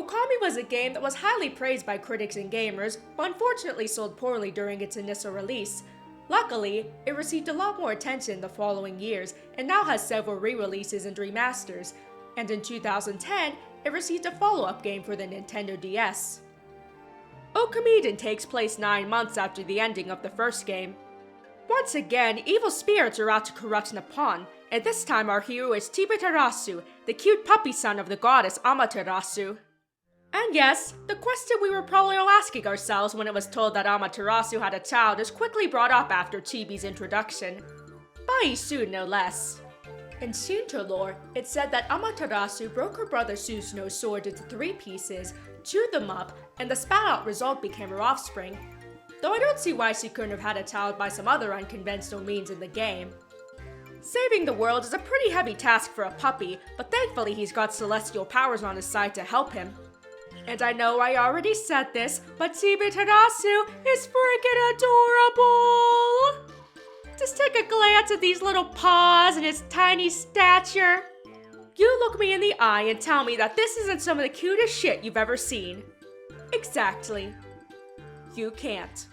Okami was a game that was highly praised by critics and gamers, but unfortunately sold poorly during its initial release. Luckily, it received a lot more attention the following years and now has several re-releases and remasters, and in 2010, it received a follow-up game for the Nintendo DS. Okamiden takes place 9 months after the ending of the first game. Once again, evil spirits are out to corrupt Nippon, and this time our hero is Chibi-Terasu, the cute puppy son of the goddess Amaterasu. And yes, the question we were probably all asking ourselves when it was told that Amaterasu had a child is quickly brought up after Chibi's introduction. By Isu no less. In Shinto lore, it's said that Amaterasu broke her brother Susanoo's sword into 3 pieces, chewed them up, and the spat-out result became her offspring. Though I don't see why she couldn't have had a child by some other unconventional means in the game. Saving the world is a pretty heavy task for a puppy, but thankfully he's got celestial powers on his side to help him. And I know I already said this, but Chibi-Terasu is freaking adorable! Just take a glance at these little paws and his tiny stature. You look me in the eye and tell me that this isn't some of the cutest shit you've ever seen. Exactly. You can't.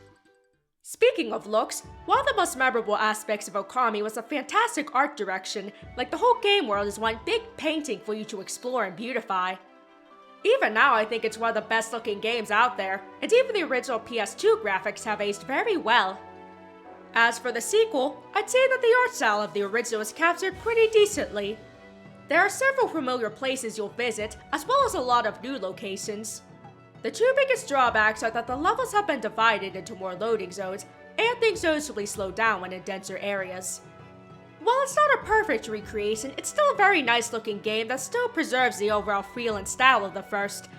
Speaking of looks, one of the most memorable aspects of Okami was the fantastic art direction, like the whole game world is one big painting for you to explore and beautify. Even now I think it's one of the best looking games out there, and even the original PS2 graphics have aged very well. As for the sequel, I'd say that the art style of the original is captured pretty decently. There are several familiar places you'll visit, as well as a lot of new locations. The 2 biggest drawbacks are that the levels have been divided into more loading zones, and things noticeably slow down when in denser areas. While it's not a perfect recreation, it's still a very nice looking game that still preserves the overall feel and style of the first,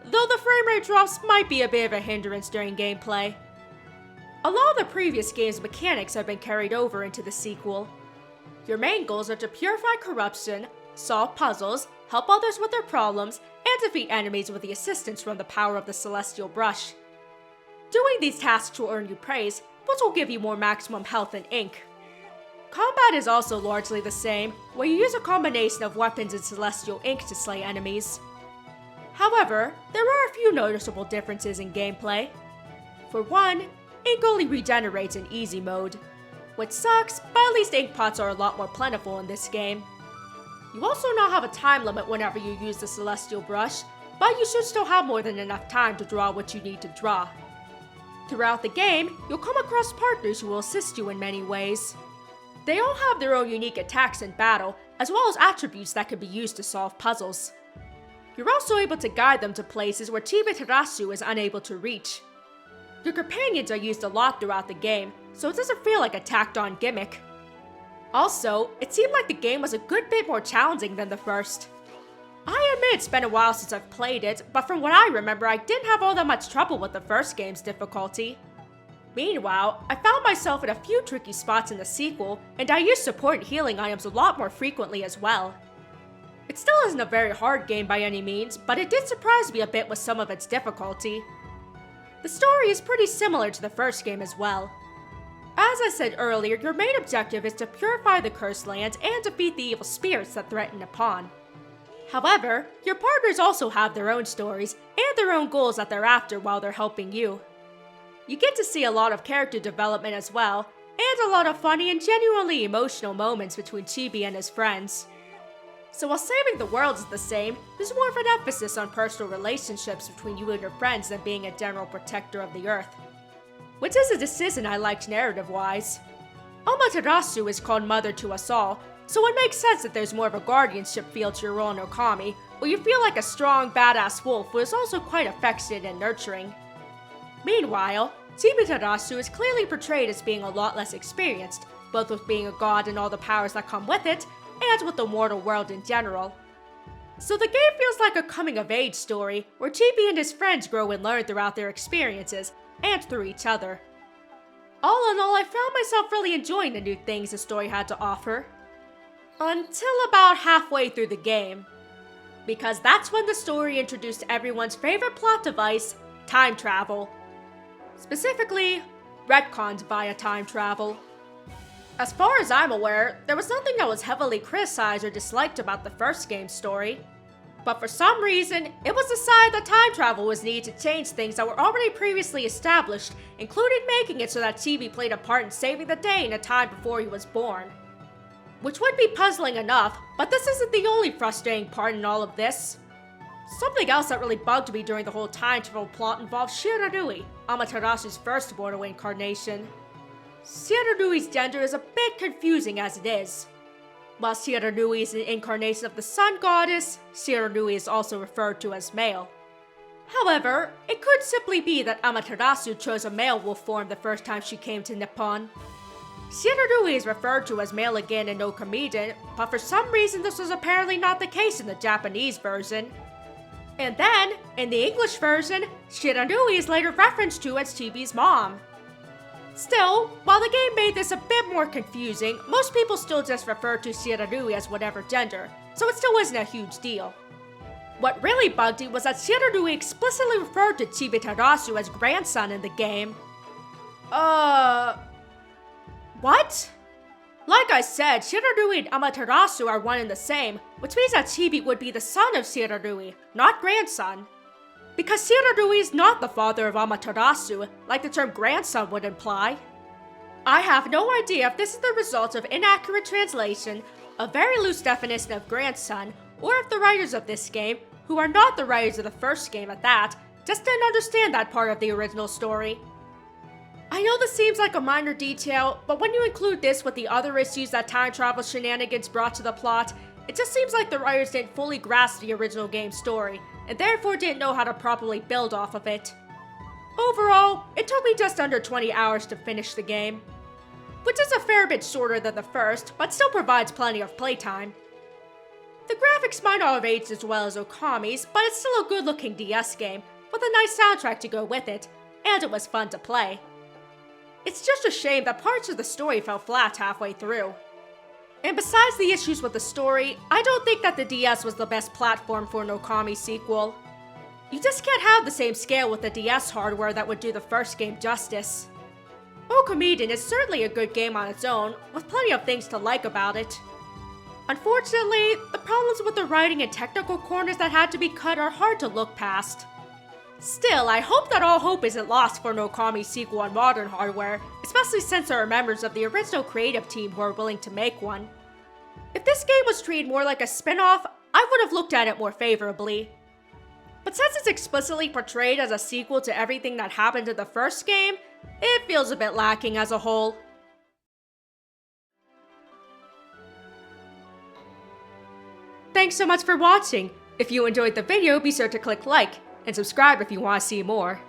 though the frame rate drops might be a bit of a hindrance during gameplay. A lot of the previous game's mechanics have been carried over into the sequel. Your main goals are to purify corruption, solve puzzles, help others with their problems, and defeat enemies with the assistance from the power of the Celestial Brush. Doing these tasks will earn you praise, which will give you more maximum health and ink. Combat is also largely the same, where you use a combination of weapons and celestial ink to slay enemies. However, there are a few noticeable differences in gameplay. For one, ink only regenerates in easy mode, which sucks, but at least ink pots are a lot more plentiful in this game. You also now have a time limit whenever you use the Celestial Brush, but you should still have more than enough time to draw what you need to draw. Throughout the game, you'll come across partners who will assist you in many ways. They all have their own unique attacks in battle, as well as attributes that can be used to solve puzzles. You're also able to guide them to places where Chibi-Terasu is unable to reach. Your companions are used a lot throughout the game, so it doesn't feel like a tacked-on gimmick. Also, it seemed like the game was a good bit more challenging than the first. I admit it's been a while since I've played it, but from what I remember I didn't have all that much trouble with the first game's difficulty. Meanwhile, I found myself in a few tricky spots in the sequel, and I used support and healing items a lot more frequently as well. It still isn't a very hard game by any means, but it did surprise me a bit with some of its difficulty. The story is pretty similar to the first game as well. As I said earlier, your main objective is to purify the cursed lands and defeat the evil spirits that threaten Nippon. However, your partners also have their own stories and their own goals that they're after while they're helping you. You get to see a lot of character development as well, and a lot of funny and genuinely emotional moments between Chibi and his friends. So while saving the world is the same, there's more of an emphasis on personal relationships between you and your friends than being a general protector of the earth. Which is a decision I liked narrative-wise. Amaterasu is called mother to us all, so it makes sense that there's more of a guardianship feel to your role in Okami, where you feel like a strong, badass wolf who is also quite affectionate and nurturing. Meanwhile, Chibi-Terasu is clearly portrayed as being a lot less experienced, both with being a god and all the powers that come with it, and with the mortal world in general. So the game feels like a coming-of-age story, where Chibi and his friends grow and learn throughout their experiences, and through each other. All in all, I found myself really enjoying the new things the story had to offer. Until about halfway through the game. Because that's when the story introduced everyone's favorite plot device, time travel. Specifically, retcons via time travel. As far as I'm aware, there was nothing that was heavily criticized or disliked about the first game's story. But for some reason, it was decided that time travel was needed to change things that were already previously established, including making it so that Chibi played a part in saving the day in a time before he was born. Which would be puzzling enough, but this isn't the only frustrating part in all of this. Something else that really bugged me during the whole time travel plot involved Shiranui, Amaterasu's first mortal incarnation. Shiranui's gender is a bit confusing as it is. While Shiranui is an incarnation of the sun goddess, Shiranui is also referred to as male. However, it could simply be that Amaterasu chose a male wolf form the first time she came to Nippon. Shiranui is referred to as male again in Okamiden, but for some reason this was apparently not the case in the Japanese version. And then, in the English version, Shiranui is later referenced to as Chibi's mom. Still, while the game made this a bit more confusing, most people still just refer to Shiranui as whatever gender, so it still wasn't a huge deal. What really bugged me was that Shiranui explicitly referred to Chibi-Terasu as grandson in the game. What? Like I said, Shiranui and Amaterasu are one and the same, which means that Chibi would be the son of Shiranui, not grandson. Because Shiranui is not the father of Amaterasu, like the term grandson would imply. I have no idea if this is the result of inaccurate translation, a very loose definition of grandson, or if the writers of this game, who are not the writers of the first game at that, just didn't understand that part of the original story. I know this seems like a minor detail, but when you include this with the other issues that time travel shenanigans brought to the plot, it just seems like the writers didn't fully grasp the original game's story, and therefore didn't know how to properly build off of it. Overall, it took me just under 20 hours to finish the game, which is a fair bit shorter than the first, but still provides plenty of playtime. The graphics might not have aged as well as Okami's, but it's still a good-looking DS game, with a nice soundtrack to go with it, and it was fun to play. It's just a shame that parts of the story fell flat halfway through. And besides the issues with the story, I don't think that the DS was the best platform for an Okami sequel. You just can't have the same scale with the DS hardware that would do the first game justice. Okamiden is certainly a good game on its own, with plenty of things to like about it. Unfortunately, the problems with the writing and technical corners that had to be cut are hard to look past. Still, I hope that all hope isn't lost for an Okami sequel on modern hardware, especially since there are members of the original creative team who are willing to make one. If this game was treated more like a spin-off, I would have looked at it more favorably. But since it's explicitly portrayed as a sequel to everything that happened in the first game, it feels a bit lacking as a whole. Thanks so much for watching! If you enjoyed the video, be sure to click like, and subscribe if you want to see more.